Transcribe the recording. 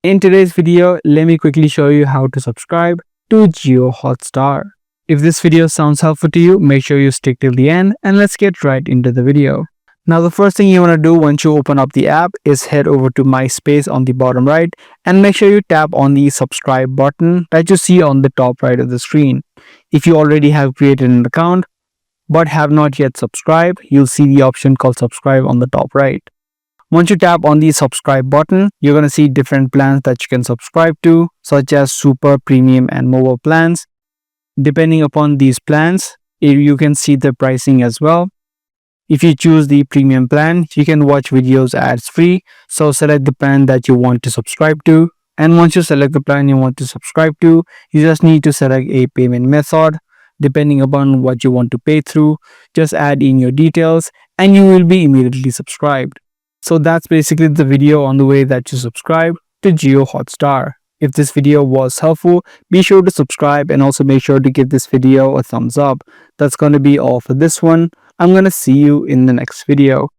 In today's video, let me quickly show you how to subscribe to Jio Hotstar. If this video sounds helpful to you, make sure you stick till the end and let's get right into the video. Now the first thing you want to do once you open up the app is head over to My Space on the bottom right and make sure you tap on the subscribe button that you see on the top right of the screen. If you already have created an account but have not yet subscribed, you'll see the option called subscribe on the top right. Once you tap on the subscribe button, you're going to see different plans that you can subscribe to, such as super, premium, and mobile plans. Depending upon these plans, you can see the pricing as well. If you choose the premium plan, you can watch videos ads free. So select the plan that you want to subscribe to. And once you select the plan you want to subscribe to, you just need to select a payment method. Depending upon what you want to pay through, just add in your details and you will be immediately subscribed. So that's basically the video on the way that you subscribe to Jio Hotstar. If this video was helpful, be sure to subscribe and also make sure to give this video a thumbs up. That's going to be all for this one. I'm going to see you in the next video.